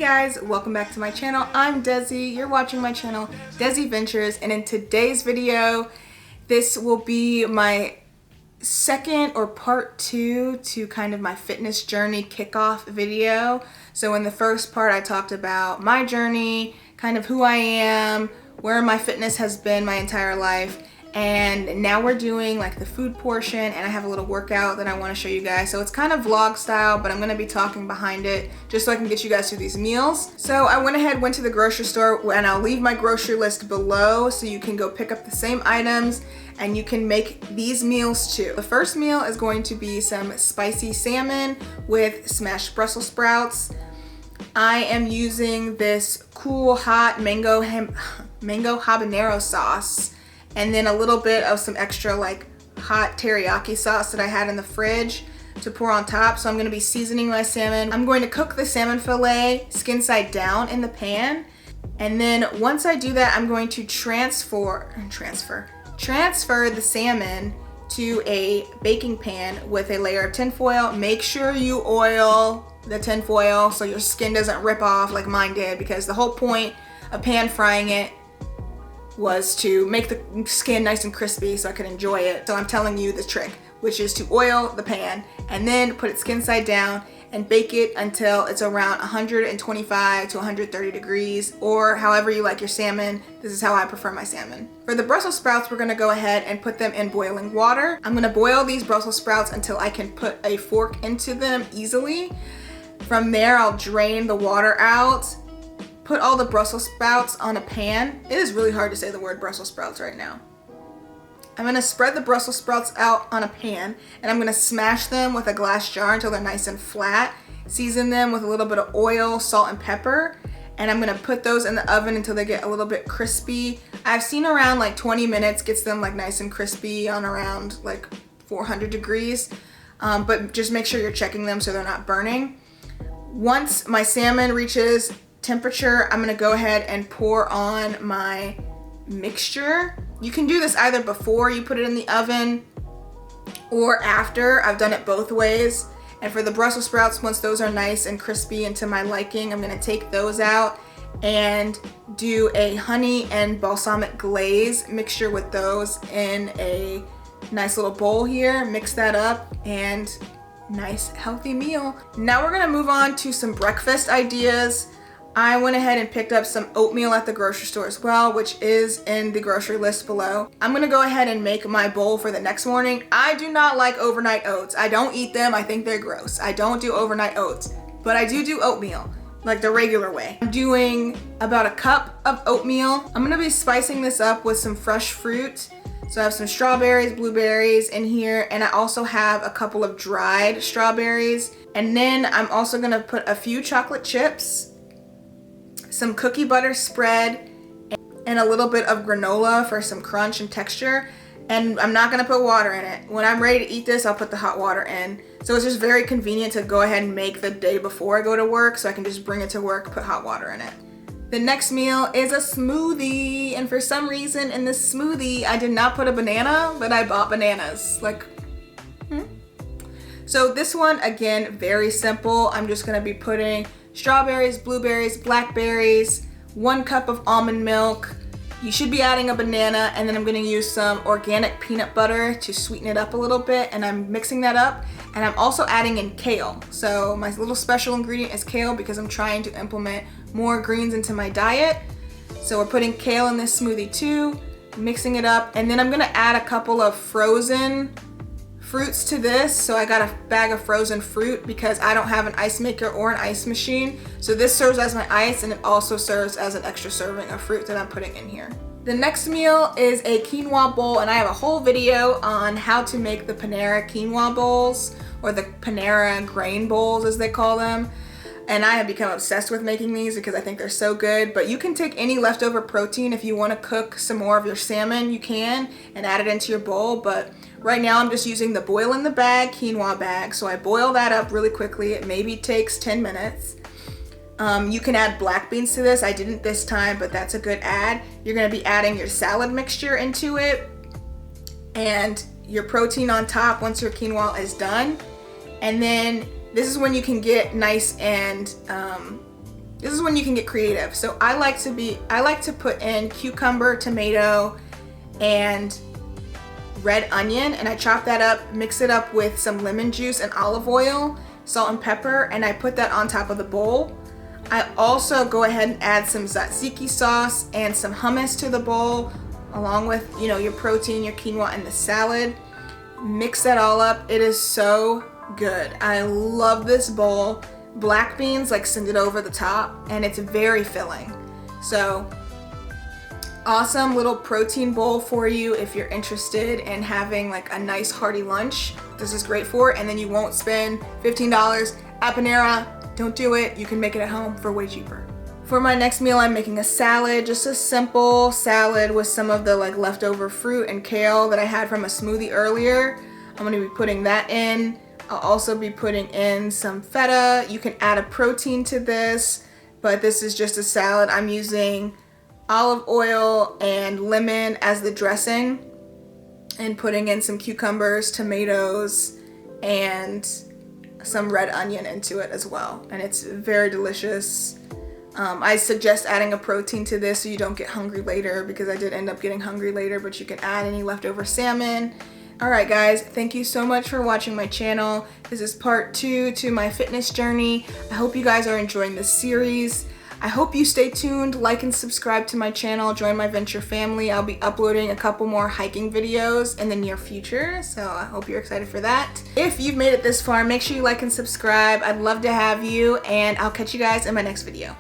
guys, welcome back to my channel. I'm Desi. You're watching my channel, Desi Ventures, and in today's video, this will be my second or part 2 to kind of my fitness journey kickoff video. So in the first part, I talked about my journey, kind of who I am, where my fitness has been my entire life. And now we're doing like the food portion, and I have a little workout that I want to show you guys. So it's kind of vlog style, but I'm going to be talking behind it just so I can get you guys through these meals. So I went to the grocery store, and I'll leave my grocery list below so you can go pick up the same items and you can make these meals too. The first meal is going to be some spicy salmon with smashed Brussels sprouts. I am using this cool hot mango habanero sauce, and then a little bit of some extra like hot teriyaki sauce that I had in the fridge to pour on top. So I'm gonna be seasoning my salmon. I'm going to cook the salmon fillet skin side down in the pan. And then once I do that, I'm going to transfer the salmon to a baking pan with a layer of tinfoil. Make sure you oil the tinfoil so your skin doesn't rip off like mine did, because the whole point of pan frying it was to make the skin nice and crispy so I could enjoy it. So I'm telling you the trick, which is to oil the pan and then put it skin side down and bake it until it's around 125 to 130 degrees, or however you like your salmon. This is how I prefer my salmon. For the Brussels sprouts, we're gonna go ahead and put them in boiling water. I'm gonna boil these Brussels sprouts until I can put a fork into them easily. From there, I'll drain the water out, put all the Brussels sprouts on a pan. It is really hard to say the word Brussels sprouts right now. I'm gonna spread the Brussels sprouts out on a pan, and I'm gonna smash them with a glass jar until they're nice and flat. Season them with a little bit of oil, salt, and pepper. And I'm gonna put those in the oven until they get a little bit crispy. I've seen around like 20 minutes gets them like nice and crispy on around like 400 degrees. But just make sure you're checking them so they're not burning. Once my salmon reaches temperature, I'm gonna go ahead and pour on my mixture. You can do this either before you put it in the oven or after. I've done it both ways. And for the Brussels sprouts, once those are nice and crispy and to my liking, I'm gonna take those out and do a honey and balsamic glaze mixture with those in a nice little bowl here. Mix that up, and nice healthy meal. Now we're gonna move on to some breakfast ideas. I went ahead and picked up some oatmeal at the grocery store as well, which is in the grocery list below. I'm gonna go ahead and make my bowl for the next morning. I do not like overnight oats. I don't eat them, I think they're gross. I don't do overnight oats, but I do oatmeal, like the regular way. I'm doing about a cup of oatmeal. I'm gonna be spicing this up with some fresh fruit. So I have some strawberries, blueberries in here, and I also have a couple of dried strawberries. And then I'm also gonna put a few chocolate chips, some cookie butter spread, and a little bit of granola for some crunch and texture. And I'm not gonna put water in it. When I'm ready to eat this, I'll put the hot water in. So it's just very convenient to go ahead and make the day before I go to work, so I can just bring it to work, put hot water in it. The next meal is a smoothie, and for some reason in this smoothie, I did not put a banana, but I bought bananas. So this one, again, very simple. I'm just gonna be putting strawberries, blueberries, blackberries, 1 cup of almond milk. You should be adding a banana, and then I'm gonna use some organic peanut butter to sweeten it up a little bit, and I'm mixing that up. And I'm also adding in kale. So my little special ingredient is kale because I'm trying to implement more greens into my diet. So we're putting kale in this smoothie too, mixing it up. And then I'm gonna add a couple of frozen fruits to this. So I got a bag of frozen fruit because I don't have an ice maker or an ice machine. So this serves as my ice, and it also serves as an extra serving of fruit that I'm putting in here. The next meal is a quinoa bowl, and I have a whole video on how to make the Panera quinoa bowls, or the Panera grain bowls as they call them. And I have become obsessed with making these because I think they're so good. But you can take any leftover protein. If you want to cook some more of your salmon, you can, and add it into your bowl. But right now I'm just using the boil in the bag quinoa bag. So I boil that up really quickly. It maybe takes 10 minutes. You can add black beans to this. I didn't this time, but that's a good add. You're gonna be adding your salad mixture into it and your protein on top once your quinoa is done. And then this is when you can get nice and this is when you can get creative. So I like to put in cucumber, tomato, and red onion, and I chop that up, mix it up with some lemon juice and olive oil, salt and pepper, and I put that on top of the bowl. I also go ahead and add some tzatziki sauce and some hummus to the bowl, along with, you know, your protein, your quinoa, and the salad. Mix that all up. It is so good. I love this bowl. Black beans like send it over the top, and it's very filling. So awesome little protein bowl for you if you're interested in having like a nice hearty lunch. This is great for it, and then you won't spend $15 at Habenaro. Don't do it. You can make it at home for way cheaper. For my next meal, I'm making a salad, just a simple salad with some of the like leftover fruit and kale that I had from a smoothie earlier. I'm gonna be putting that in. I'll also be putting in some feta. You can add a protein to this, but this is just a salad. I'm using olive oil and lemon as the dressing, and putting in some cucumbers, tomatoes, and some red onion into it as well. And it's very delicious. I suggest adding a protein to this so you don't get hungry later, because I did end up getting hungry later, but you can add any leftover salmon. Alright guys, thank you so much for watching my channel. This is part 2 to my fitness journey. I hope you guys are enjoying this series. I hope you stay tuned, like and subscribe to my channel, join my venture family. I'll be uploading a couple more hiking videos in the near future, so I hope you're excited for that. If you've made it this far, make sure you like and subscribe. I'd love to have you, and I'll catch you guys in my next video.